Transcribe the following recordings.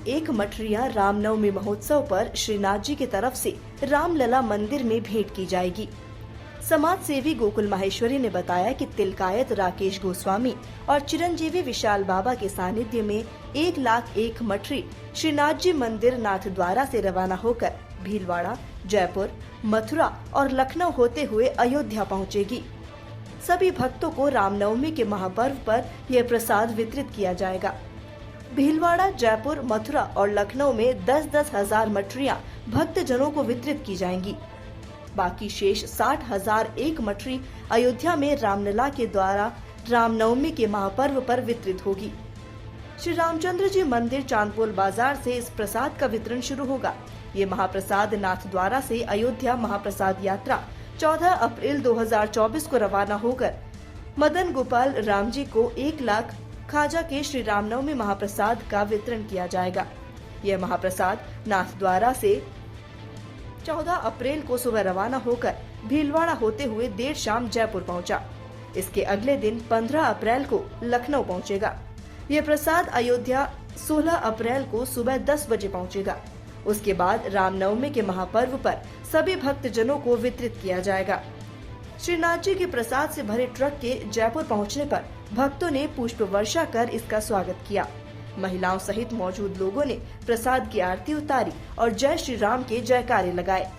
एक मठरियां रामनवमी महोत्सव पर श्रीनाथ जी की तरफ से रामलला मंदिर में भेंट की जाएगी। समाज सेवी गोकुल माहेश्वरी ने बताया कि तिलकायत राकेश गोस्वामी और चिरंजीवी विशाल बाबा के सानिध्य में 1,01,000 मठरी श्रीनाथ जी मंदिर नाथ द्वारा से रवाना होकर भीलवाड़ा, जयपुर, मथुरा और लखनऊ होते हुए अयोध्या पहुंचेगी। सभी भक्तों को रामनवमी के महापर्व पर यह प्रसाद वितरित किया जाएगा। भीलवाड़ा, जयपुर, मथुरा और लखनऊ में 10-10 हजार मठरियां भक्तजनों को वितरित की जाएंगी। बाकी शेष 60,001 मठरी अयोध्या में रामलला के द्वारा रामनवमी के महापर्व पर वितरित होगी। श्री रामचंद्र जी मंदिर चांदपोल बाजार से इस प्रसाद का वितरण शुरू होगा। ये महाप्रसाद नाथ द्वारा से अयोध्या महाप्रसाद यात्रा 14 अप्रैल 2024 को रवाना होकर मदन गोपाल राम जी को 1 लाख खाजा के श्री रामनवमी महाप्रसाद का वितरण किया जाएगा। यह महाप्रसाद नाथ द्वारा से 14 अप्रैल को सुबह रवाना होकर भीलवाड़ा होते हुए देर शाम जयपुर पहुंचा। इसके अगले दिन 15 अप्रैल को लखनऊ पहुंचेगा। यह प्रसाद अयोध्या 16 अप्रैल को सुबह 10 बजे पहुंचेगा। उसके बाद रामनवमी के महापर्व पर सभी भक्तजनों को वितरित किया जाएगा। श्रीनाथ जी के प्रसाद से भरे ट्रक के जयपुर पहुंचने पर भक्तों ने पुष्प वर्षा कर इसका स्वागत किया। महिलाओं सहित मौजूद लोगों ने प्रसाद की आरती उतारी और जय श्री राम के जयकारे लगाए।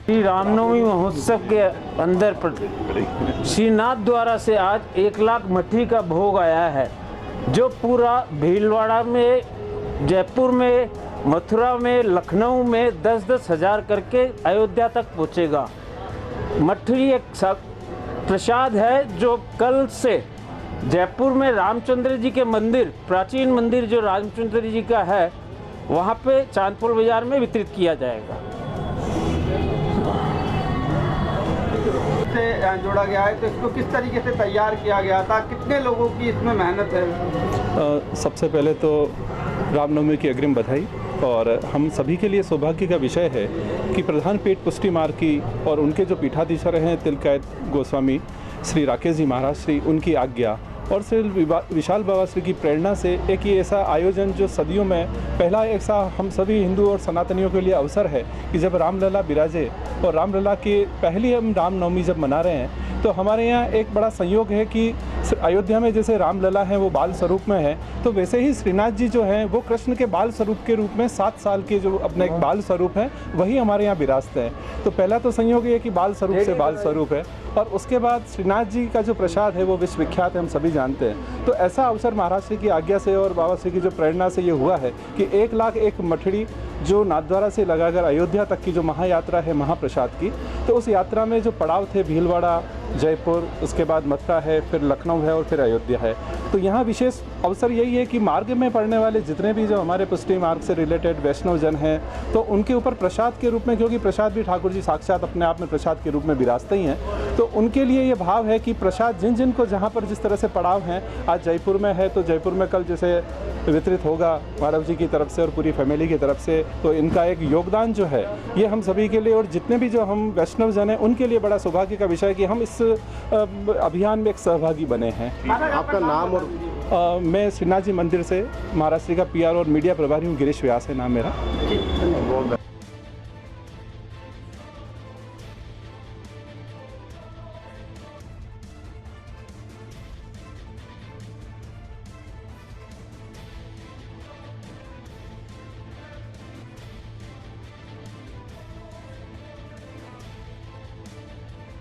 श्री रामनवमी महोत्सव के अंदर श्रीनाथ द्वारा से आज 1,00,000 मठरी का भोग आया है, जो पूरा भीलवाड़ा में, जयपुर में, मथुरा में, लखनऊ में 10-10 हजार करके अयोध्या तक पहुँचेगा। मठरी एक प्रसाद है जो कल से जयपुर में रामचंद्र जी के मंदिर, प्राचीन मंदिर जो रामचंद्र जी का है, वहाँ पे चांदपोल बाजार में वितरित किया जाएगा। से जोड़ा गया है, तो इसको किस तरीके से तैयार किया गया था, कितने लोगों की इसमें मेहनत है? सबसे पहले तो रामनवमी की अग्रिम बधाई। और हम सभी के लिए सौभाग्य का विषय है कि प्रधान पेट पुष्टि मार्ग की और उनके जो पीठाधीश्वर हैं तिलकायत गोस्वामी श्री राकेश जी महाराज श्री, उनकी आज्ञा और श्री विशाल बाबा श्री की प्रेरणा से एक ये ऐसा आयोजन जो सदियों में पहला ऐसा हम सभी हिंदू और सनातनियों के लिए अवसर है कि जब रामलला विराजे और रामलला की पहली हम रामनवमी जब मना रहे हैं, तो हमारे यहाँ एक बड़ा संयोग है कि अयोध्या में जैसे रामलला है वो बाल स्वरूप में है, तो वैसे ही श्रीनाथ जी जो हैं वो कृष्ण के बाल स्वरूप के रूप में 7 साल के जो अपना एक बाल स्वरूप है वही हमारे यहाँ विराजते हैं। तो पहला तो संयोग ये कि बाल स्वरूप से बाल स्वरूप है, और उसके बाद श्रीनाथ जी का जो प्रसाद है वो विश्वविख्यात है, हम सभी जानते हैं। तो ऐसा अवसर महाराज श्री की आज्ञा से और बाबा श्री की जो प्रेरणा से ये हुआ है कि 1,01,000 मठड़ी जो नाथद्वारा से लगाकर अयोध्या तक की जो महायात्रा है महाप्रसाद की, तो उस यात्रा में जो पड़ाव थे भीलवाड़ा, जयपुर, उसके बाद मथुरा है, फिर लखनऊ है और फिर अयोध्या है। तो यहाँ विशेष अवसर यही है कि मार्ग में पड़ने वाले जितने भी जो हमारे पुष्टि मार्ग से रिलेटेड वैष्णव जन हैं, तो उनके ऊपर प्रसाद के रूप में, क्योंकि प्रसाद भी ठाकुर जी साक्षात अपने आप में प्रसाद के रूप में विराजते ही हैं, तो उनके लिए ये भाव है कि प्रसाद जिन जिन को जहाँ पर जिस तरह से पड़ाव हैं, आज जयपुर में है तो जयपुर में कल जैसे वितरित होगा माधव जी की तरफ से और पूरी फैमिली की तरफ से, तो इनका एक योगदान जो है ये हम सभी के लिए और जितने भी जो हम वैष्णव जन हैं उनके लिए बड़ा सौभाग्य का विषय है कि हम इस अभियान में एक सहभागी बने हैं। आपका नाम? और मैं श्रीनाथ जी मंदिर से महाराष्ट्र का PR और मीडिया प्रभारी हूँ। गिरीश व्यास है नाम मेरा।